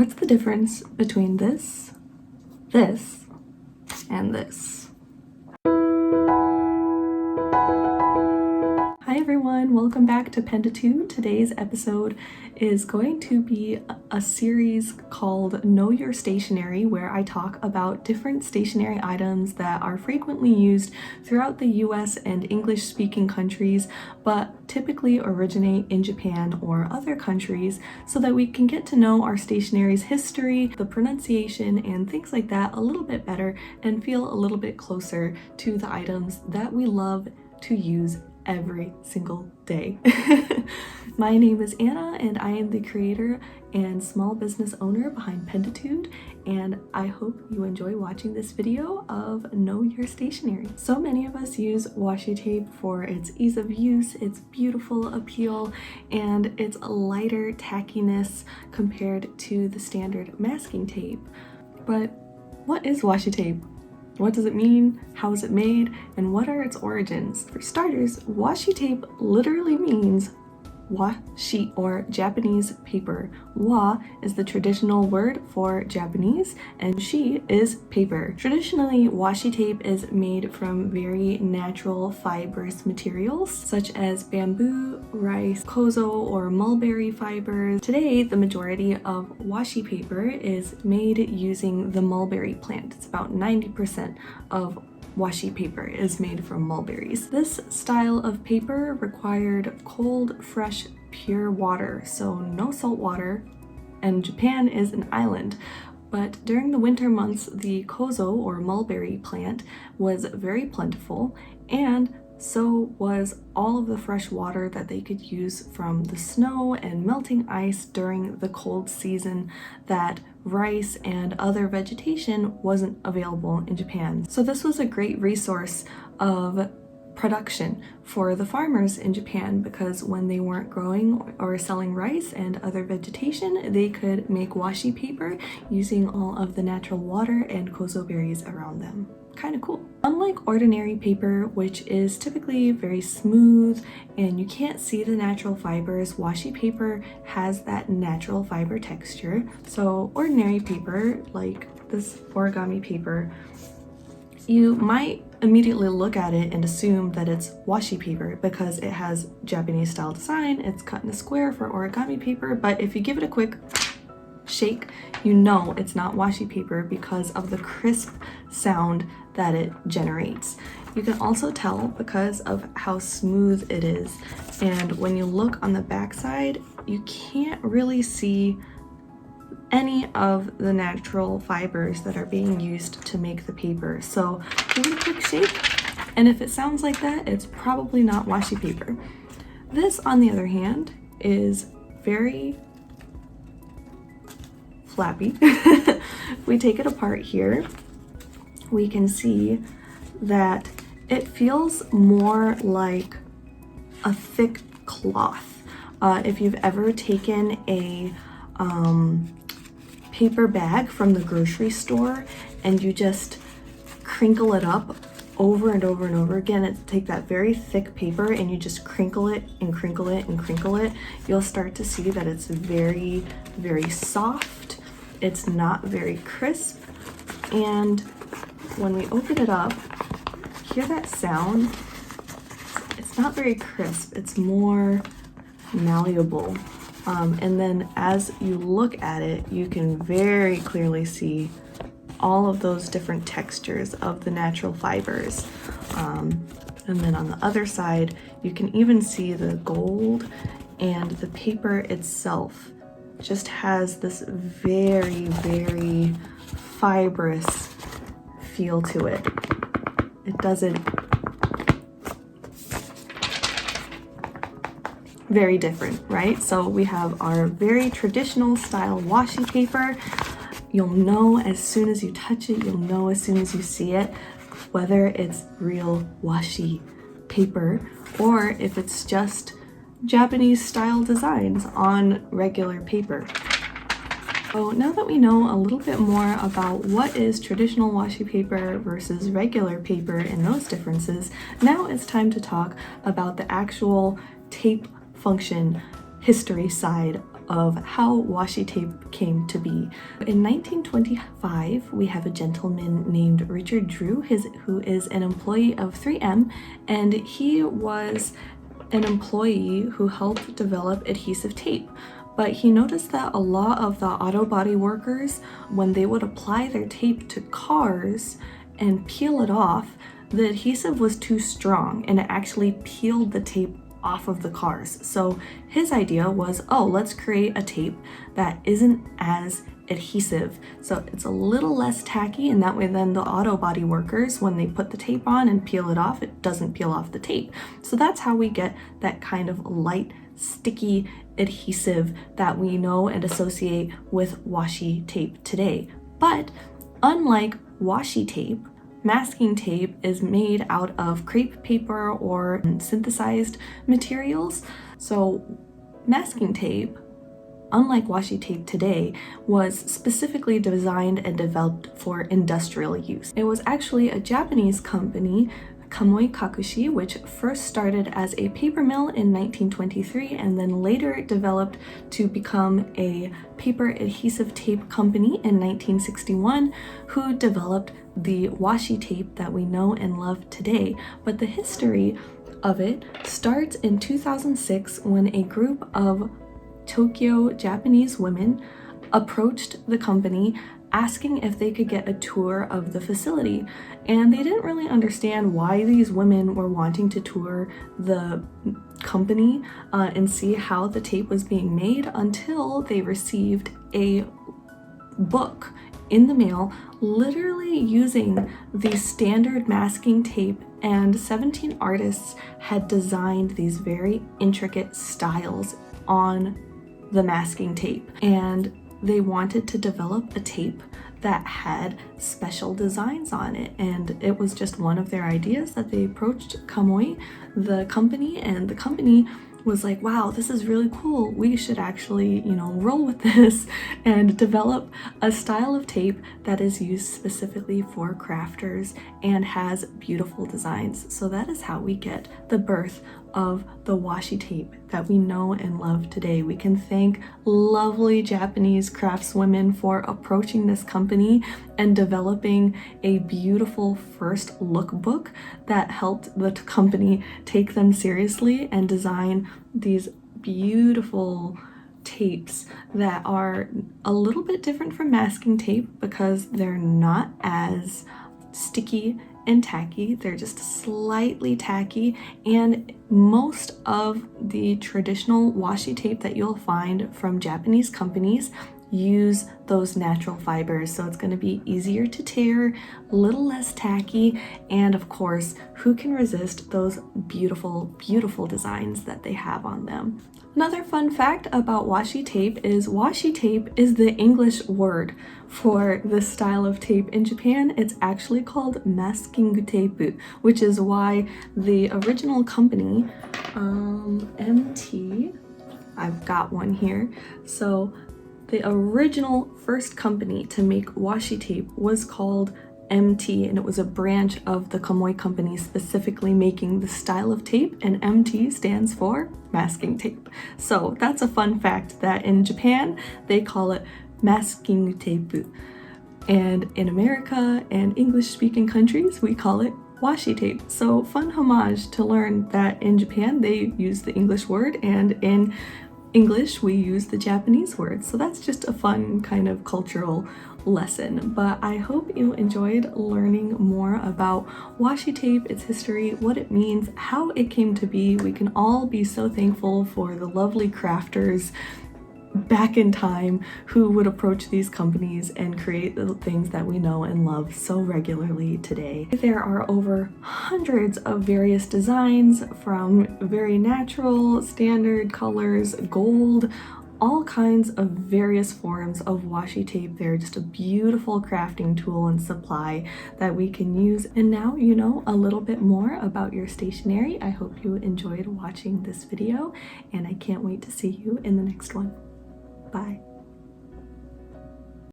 What's the difference between this, this, and this? Hi everyone, welcome back to Pen to Two. Today's episode is going to be a series called Know Your Stationery, where I talk about different stationery items that are frequently used throughout the US and English-speaking countries, but typically originate in Japan or other countries, so that we can get to know our stationery's history, the pronunciation, and things like that a little bit better and feel a little bit closer to the items that we love to use every single day. My name is Anna and I am the creator and small business owner behind Pentitude, and I hope you enjoy watching this video of Know Your Stationery. So many of us use washi tape for its ease of use, its beautiful appeal, and its lighter tackiness compared to the standard masking tape. But what is washi tape? What does it mean? How is it made? And what are its origins? For starters, washi tape literally means washi, or Japanese paper. Wa is the traditional word for Japanese, and shi is paper. Traditionally, washi tape is made from very natural fibrous materials such as bamboo, rice, kozo, or mulberry fibers. Today, the majority of washi paper is made using the mulberry plant. It's about 90% of washi paper is made from mulberries. This style of paper required cold, fresh, pure water, so no salt water, and Japan is an island. But during the winter months, the kozo, or mulberry plant, was very plentiful, and so was all of the fresh water that they could use from the snow and melting ice during the cold season that rice and other vegetation wasn't available in Japan. So this was a great resource of production for the farmers in Japan, because when they weren't growing or selling rice and other vegetation, they could make washi paper using all of the natural water and kozo berries around them. Kind of cool. Unlike ordinary paper, which is typically very smooth and you can't see the natural fibers, washi paper has that natural fiber texture. So ordinary paper, like this origami paper, you might immediately look at it and assume that it's washi paper because it has Japanese style design, it's cut in a square for origami paper, but if you give it a quick shake, you know it's not washi paper because of the crisp sound that it generates. You can also tell because of how smooth it is, and when you look on the back side, you can't really see any of the natural fibers that are being used to make the paper. So give it a quick shake, and if it sounds like that, it's probably not washi paper. This, on the other hand, is very flappy. If we take it apart here, we can see that it feels more like a thick cloth. If you've ever taken a paper bag from the grocery store and you just crinkle it up over and over and over again, and take that very thick paper and you just crinkle it and crinkle it and crinkle it, you'll start to see that it's very, very soft. It's not very crisp, and when we open it up, hear that sound? It's not very crisp, it's more malleable. And then as you look at it, you can very clearly see all of those different textures of the natural fibers. And then on the other side, you can even see the gold, and the paper itself just has this very, very fibrous feel to it. It doesn't, very different, right? So we have our very traditional style washi paper. You'll know as soon as you touch it, you'll know as soon as you see it, whether it's real washi paper or if it's just Japanese style designs on regular paper. So now that we know a little bit more about what is traditional washi paper versus regular paper and those differences, now it's time to talk about the actual tape function history side of how washi tape came to be. In 1925, we have a gentleman named Richard Drew, who is an employee of 3M, and he was an employee who helped develop adhesive tape. But he noticed that a lot of the auto body workers, when they would apply their tape to cars and peel it off, the adhesive was too strong and it actually peeled the tape off of the cars. So his idea was, oh, let's create a tape that isn't as adhesive, so it's a little less tacky, and that way then the auto body workers, when they put the tape on and peel it off, it doesn't peel off the tape. So that's how we get that kind of light, sticky adhesive that we know and associate with washi tape today. But unlike washi tape, masking tape is made out of crepe paper or synthesized materials. So masking tape, unlike washi tape today, was specifically designed and developed for industrial use. It was actually a Japanese company, Kamoi Kakushi, which first started as a paper mill in 1923 and then later developed to become a paper adhesive tape company in 1961, who developed the washi tape that we know and love today. But the history of it starts in 2006 when a group of Tokyo Japanese women approached the company asking if they could get a tour of the facility. And they didn't really understand why these women were wanting to tour the company and see how the tape was being made until they received a book in the mail, literally using the standard masking tape, and 17 artists had designed these very intricate styles on the masking tape, and they wanted to develop a tape that had special designs on it, and it was just one of their ideas that they approached Kamoi, the company, and the company was like, wow, this is really cool, we should actually, roll with this and develop a style of tape that is used specifically for crafters and has beautiful designs. So that is how we get the birth of the washi tape that we know and love today. We can thank lovely Japanese craftswomen for approaching this company and developing a beautiful first lookbook that helped the company take them seriously and design these beautiful tapes that are a little bit different from masking tape because they're not as sticky and tacky. They're just slightly tacky, and most of the traditional washi tape that you'll find from Japanese companies use those natural fibers, so it's going to be easier to tear, a little less tacky, and of course, who can resist those beautiful, beautiful designs that they have on them. Another fun fact about washi tape is the English word for this style of tape. In Japan, it's actually called masking tape, which is why the original company, MT, I've got one here, so the original first company to make washi tape was called MT, and it was a branch of the Kamoi company specifically making the style of tape, and MT stands for masking tape. So that's a fun fact that in Japan they call it masking tape, and in America and English-speaking countries we call it washi tape. So fun homage to learn that in Japan they use the English word, and in English we use the Japanese word. So that's just a fun kind of cultural lesson. But I hope you enjoyed learning more about washi tape, its history, what it means, how it came to be. We can all be so thankful for the lovely crafters back in time who would approach these companies and create the things that we know and love so regularly today. There are over hundreds of various designs, from very natural, standard colors, gold, all kinds of various forms of washi tape. They're just a beautiful crafting tool and supply that we can use. And now you know a little bit more about your stationery. I hope you enjoyed watching this video, and I can't wait to see you in the next one. Bye.